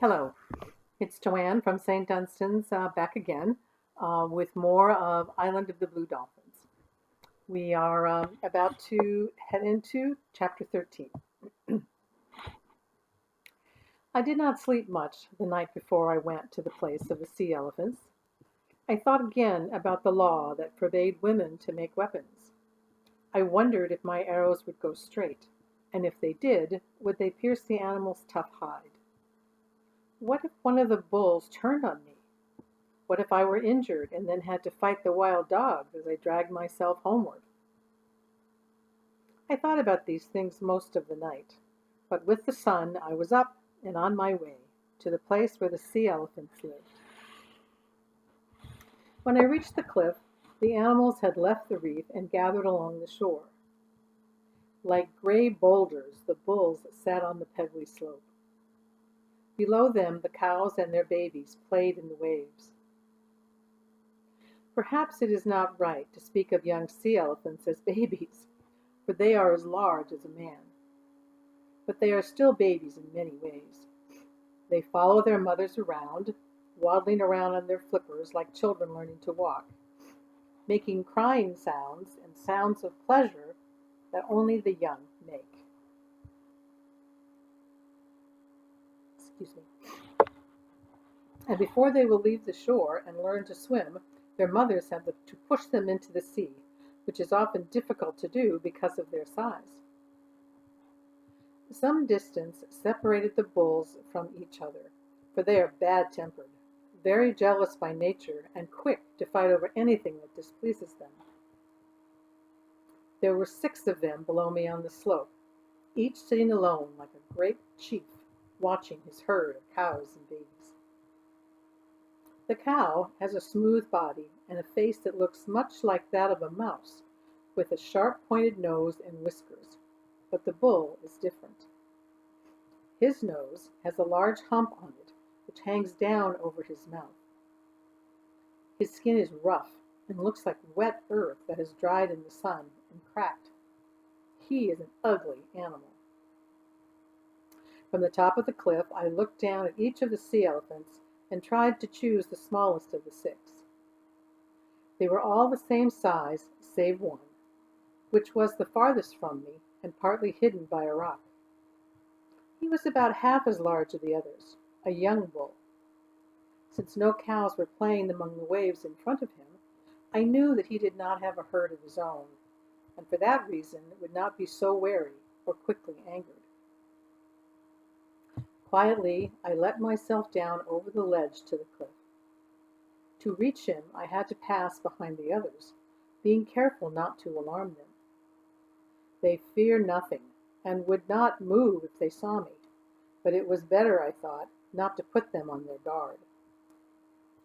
Hello, it's Joanne from St. Dunstan's back again with more of Island of the Blue Dolphins. We are about to head into chapter 13. I did not sleep much the night before I went to the place of the sea elephants. I thought again about the law that forbade women to make weapons. I wondered if my arrows would go straight, and if they did, would they pierce the animal's tough hide? What if one of the bulls turned on me? What if I were injured and then had to fight the wild dogs as I dragged myself homeward? I thought about these things most of the night, but with the sun I was up and on my way to the place where the sea elephants lived. When I reached the cliff, the animals had left the reef and gathered along the shore. Like gray boulders, the bulls sat on the pebbly slope. Below them, the cows and their babies played in the waves. Perhaps it is not right to speak of young sea elephants as babies, for they are as large as a man. But they are still babies in many ways. They follow their mothers around, waddling around on their flippers like children learning to walk, making crying sounds and sounds of pleasure that only the young make. Excuse me. And before they will leave the shore and learn to swim, their mothers have to push them into the sea, which is often difficult to do because of their size. Some distance separated the bulls from each other, for they are bad-tempered, very jealous by nature, and quick to fight over anything that displeases them. There were 6 of them below me on the slope, each sitting alone like a great chief, watching his herd of cows and babies. The cow has a smooth body and a face that looks much like that of a mouse, with a sharp-pointed nose and whiskers, but the bull is different. His nose has a large hump on it, which hangs down over his mouth. His skin is rough and looks like wet earth that has dried in the sun and cracked. He is an ugly animal. From the top of the cliff, I looked down at each of the sea elephants and tried to choose the smallest of the 6. They were all the same size, save one, which was the farthest from me and partly hidden by a rock. He was about half as large as the others, a young bull. Since no cows were playing among the waves in front of him, I knew that he did not have a herd of his own, and for that reason would not be so wary or quickly angered. Quietly, I let myself down over the ledge to the cliff. To reach him, I had to pass behind the others, being careful not to alarm them. They fear nothing, and would not move if they saw me, but it was better, I thought, not to put them on their guard.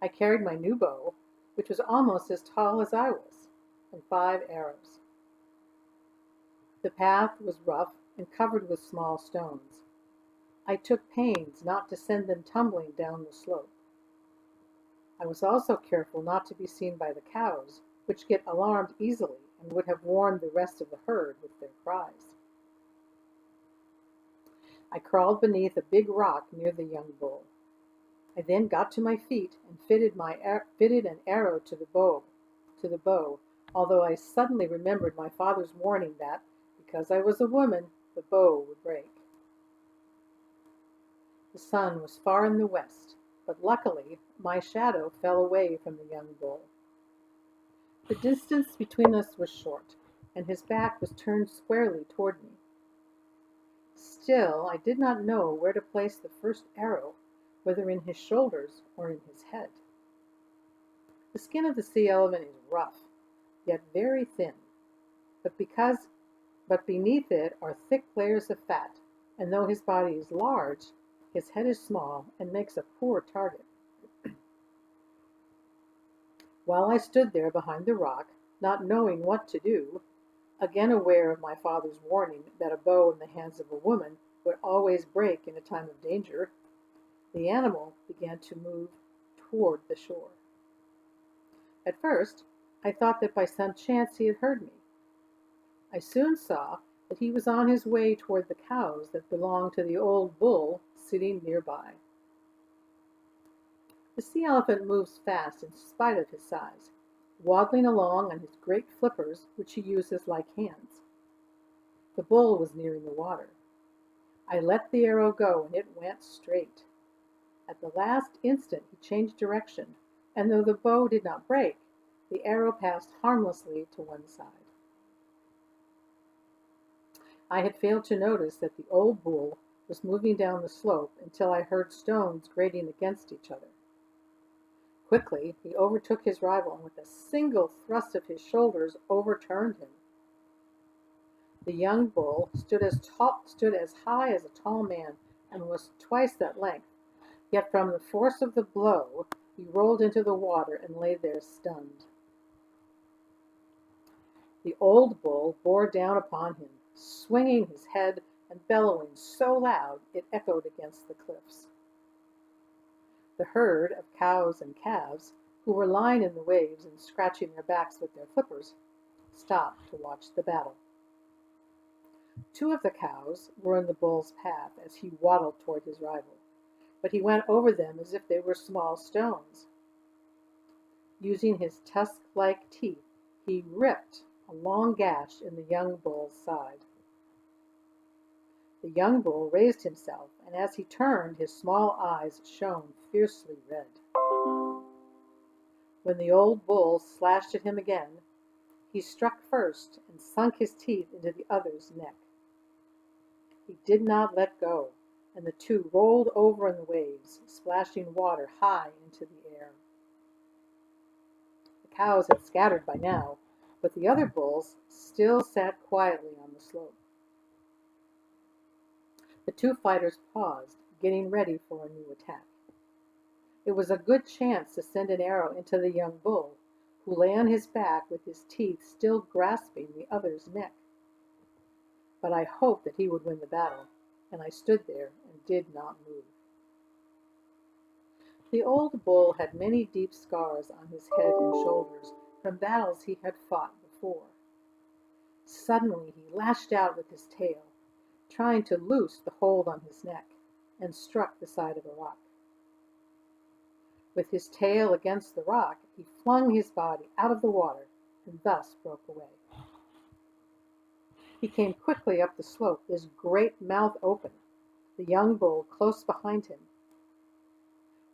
I carried my new bow, which was almost as tall as I was, and 5 arrows. The path was rough and covered with small stones. I took pains not to send them tumbling down the slope. I was also careful not to be seen by the cows, which get alarmed easily and would have warned the rest of the herd with their cries. I crawled beneath a big rock near the young bull. I then got to my feet and fitted an arrow to the bow, although I suddenly remembered my father's warning that, because I was a woman, the bow would break. The sun was far in the west, but luckily my shadow fell away from the young bull. The distance between us was short, and his back was turned squarely toward me. Still, I did not know where to place the first arrow, whether in his shoulders or in his head. The skin of the sea elephant is rough, yet very thin, but beneath it are thick layers of fat, and though his body is large, his head is small and makes a poor target. While I stood there behind the rock, not knowing what to do, again aware of my father's warning that a bow in the hands of a woman would always break in a time of danger, the animal began to move toward the shore. At first, I thought that by some chance he had heard me. I soon saw that he was on his way toward the cows that belonged to the old bull sitting nearby. The sea elephant moves fast in spite of his size, waddling along on his great flippers, which he uses like hands. The bull was nearing the water. I let the arrow go, and it went straight. At the last instant he changed direction, and though the bow did not break, the arrow passed harmlessly to one side. I had failed to notice that the old bull was moving down the slope until I heard stones grating against each other. Quickly, he overtook his rival and with a single thrust of his shoulders overturned him. The young bull stood as high as a tall man and was twice that length, yet from the force of the blow he rolled into the water and lay there stunned. The old bull bore down upon him, swinging his head and bellowing so loud it echoed against the cliffs. The herd of cows and calves, who were lying in the waves and scratching their backs with their flippers, stopped to watch the battle. Two of the cows were in the bull's path as he waddled toward his rival, but he went over them as if they were small stones. Using his tusk-like teeth, he ripped a long gash in the young bull's side. The young bull raised himself, and as he turned, his small eyes shone fiercely red. When the old bull slashed at him again, he struck first and sunk his teeth into the other's neck. He did not let go, and the two rolled over in the waves, splashing water high into the air. The cows had scattered by now, but the other bulls still sat quietly on the slope. The two fighters paused, getting ready for a new attack. It was a good chance to send an arrow into the young bull, who lay on his back with his teeth still grasping the other's neck. But I hoped that he would win the battle, and I stood there and did not move. The old bull had many deep scars on his head and shoulders from battles he had fought before. Suddenly he lashed out with his tail, trying to loose the hold on his neck, and struck the side of a rock. With his tail against the rock, he flung his body out of the water and thus broke away. He came quickly up the slope, his great mouth open, the young bull close behind him.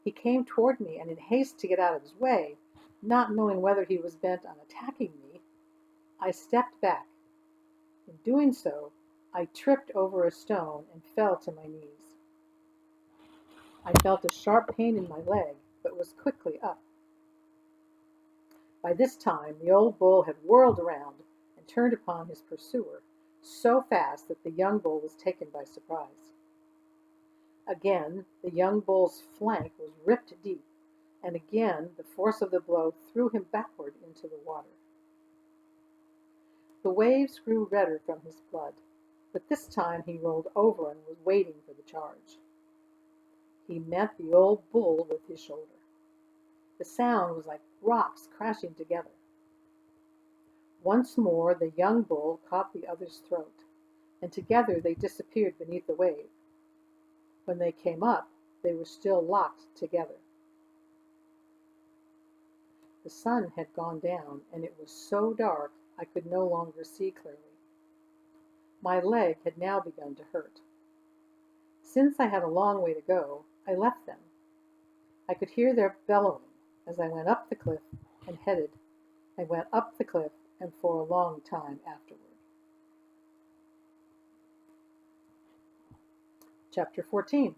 He came toward me, and in haste to get out of his way, not knowing whether he was bent on attacking me, I stepped back. In doing so, I tripped over a stone and fell to my knees. I felt a sharp pain in my leg, but was quickly up. By this time, the old bull had whirled around and turned upon his pursuer, so fast that the young bull was taken by surprise. Again, the young bull's flank was ripped deep, and again the force of the blow threw him backward into the water. The waves grew redder from his blood, but this time he rolled over and was waiting for the charge. He met the old bull with his shoulder. The sound was like rocks crashing together. Once more the young bull caught the other's throat, and together they disappeared beneath the wave. When they came up, they were still locked together. The sun had gone down, and it was so dark I could no longer see clearly. My leg had now begun to hurt. Since I had a long way to go, I left them. I could hear their bellowing as I went up the cliff and headed. I went up the cliff and for a long time afterward. Chapter 14.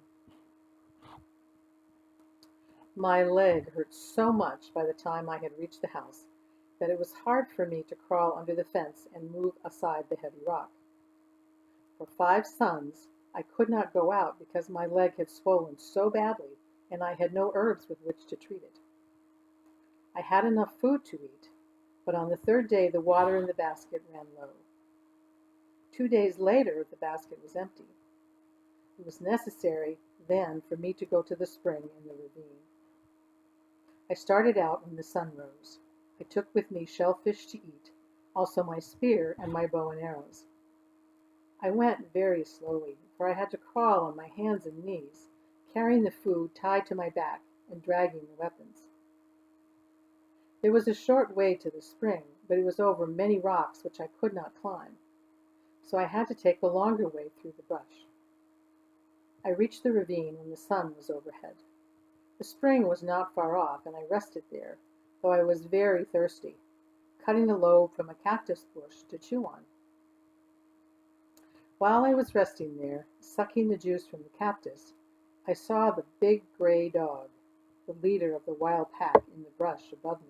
My leg hurt so much by the time I had reached the house that it was hard for me to crawl under the fence and move aside the heavy rock. For 5 suns, I could not go out because my leg had swollen so badly and I had no herbs with which to treat it. I had enough food to eat, but on the 3rd day the water in the basket ran low. 2 days later the basket was empty. It was necessary then for me to go to the spring in the ravine. I started out when the sun rose. I took with me shellfish to eat, also my spear and my bow and arrows. I went very slowly, for I had to crawl on my hands and knees, carrying the food tied to my back and dragging the weapons. There was a short way to the spring, but it was over many rocks which I could not climb, so I had to take the longer way through the brush. I reached the ravine when the sun was overhead. The spring was not far off, and I rested there, though I was very thirsty, cutting a lobe from a cactus bush to chew on. While I was resting there, sucking the juice from the cactus, I saw the big gray dog, the leader of the wild pack, in the brush above me.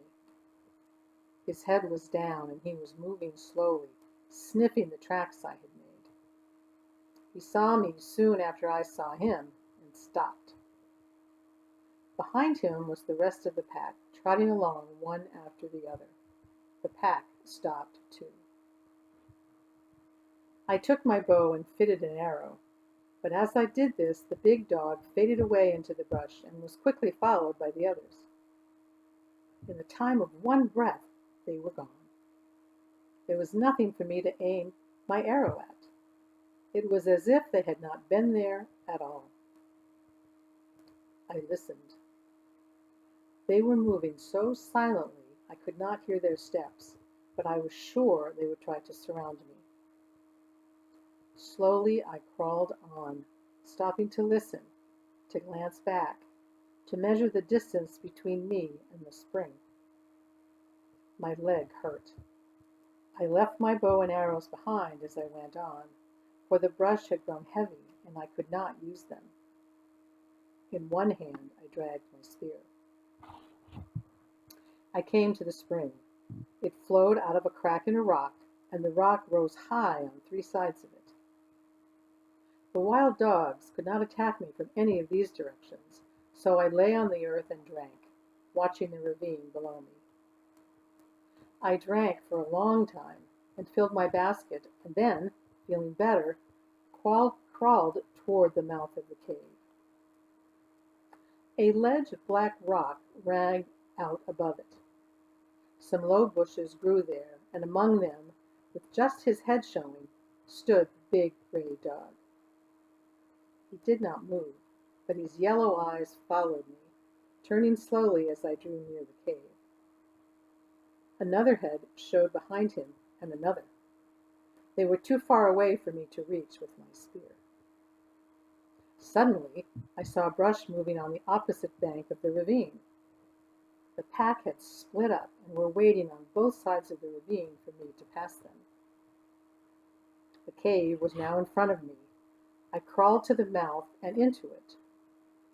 His head was down, and he was moving slowly, sniffing the tracks I had made. He saw me soon after I saw him, and stopped. Behind him was the rest of the pack, trotting along one after the other. The pack stopped too. I took my bow and fitted an arrow, but as I did this, the big dog faded away into the brush and was quickly followed by the others. In the time of one breath, they were gone. There was nothing for me to aim my arrow at. It was as if they had not been there at all. I listened. They were moving so silently I could not hear their steps, but I was sure they would try to surround me. Slowly I crawled on, stopping to listen, to glance back, to measure the distance between me and the spring. My leg hurt. I left my bow and arrows behind as I went on, for the brush had grown heavy and I could not use them. In one hand I dragged my spear. I came to the spring. It flowed out of a crack in a rock, and the rock rose high on three sides of it. The wild dogs could not attack me from any of these directions, so I lay on the earth and drank, watching the ravine below me. I drank for a long time and filled my basket, and then, feeling better, crawled toward the mouth of the cave. A ledge of black rock ran out above it. Some low bushes grew there, and among them, with just his head showing, stood the big gray dog. He did not move, but his yellow eyes followed me, turning slowly as I drew near the cave. Another head showed behind him, and another. They were too far away for me to reach with my spear. Suddenly, I saw brush moving on the opposite bank of the ravine. The pack had split up and were waiting on both sides of the ravine for me to pass them. The cave was now in front of me. I crawled to the mouth and into it.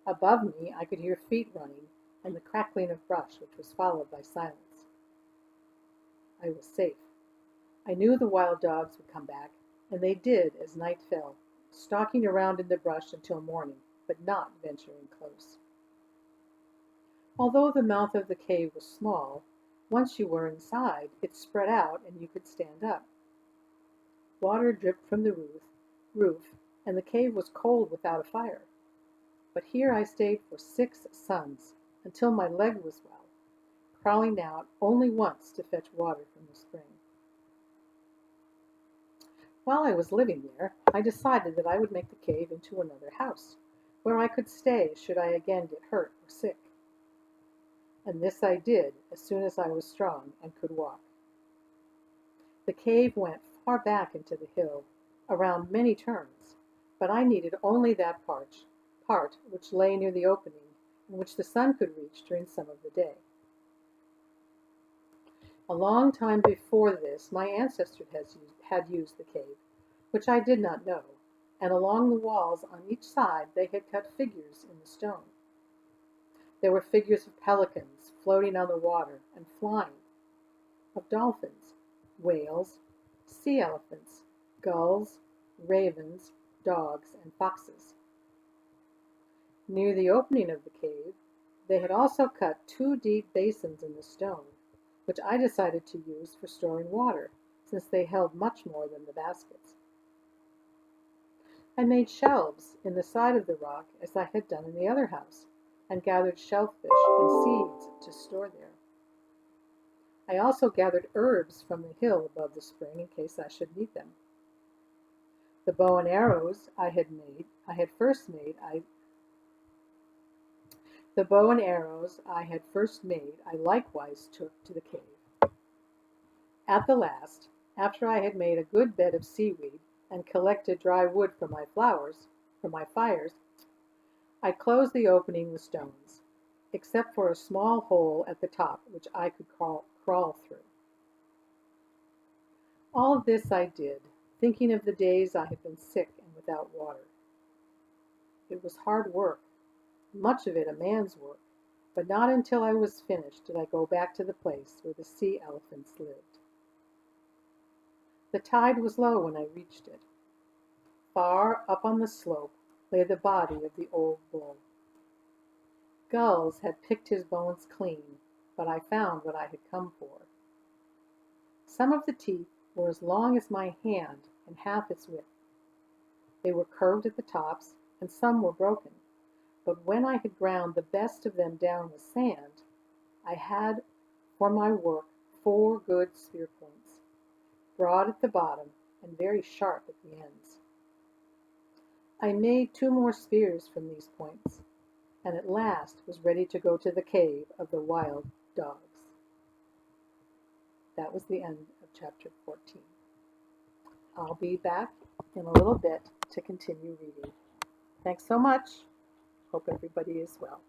Above me I could hear feet running and the crackling of brush, which was followed by silence. I was safe. I knew the wild dogs would come back, and they did as night fell, stalking around in the brush until morning, but not venturing close. Although the mouth of the cave was small, once you were inside, it spread out and you could stand up. Water dripped from the roof, and the cave was cold without a fire. But here I stayed for 6 suns, until my leg was well, crawling out only once to fetch water from the spring. While I was living there, I decided that I would make the cave into another house, where I could stay should I again get hurt or sick. And this I did as soon as I was strong and could walk. The cave went far back into the hill, around many turns, but I needed only that part which lay near the opening and which the sun could reach during some of the day. A long time before this my ancestors had used the cave, which I did not know, and along the walls on each side they had cut figures in the stone. There were figures of pelicans floating on the water and flying, of dolphins, whales, sea elephants, gulls, ravens, dogs, and foxes. Near the opening of the cave, they had also cut 2 deep basins in the stone, which I decided to use for storing water, since they held much more than the baskets. I made shelves in the side of the rock as I had done in the other house, and gathered shellfish and seeds to store there. I also gathered herbs from the hill above the spring in case I should need them. The bow and arrows I had first made, The bow and arrows I had first made I likewise took to the cave. At the last, after I had made a good bed of seaweed and collected dry wood for my fires, I closed the opening with stones, except for a small hole at the top which I could crawl through. All of this I did, thinking of the days I had been sick and without water. It was hard work, much of it a man's work, but not until I was finished did I go back to the place where the sea elephants lived. The tide was low when I reached it. Far up on the slope lay the body of the old bull. Gulls had picked his bones clean, but I found what I had come for. Some of the teeth were as long as my hand and half its width. They were curved at the tops, and some were broken, but when I had ground the best of them down with sand, I had for my work 4 good spear points, broad at the bottom and very sharp at the ends. I made 2 more spears from these points, and at last was ready to go to the cave of the wild dogs. That was the end of chapter 14. I'll be back in a little bit to continue reading. Thanks so much. Hope everybody is well.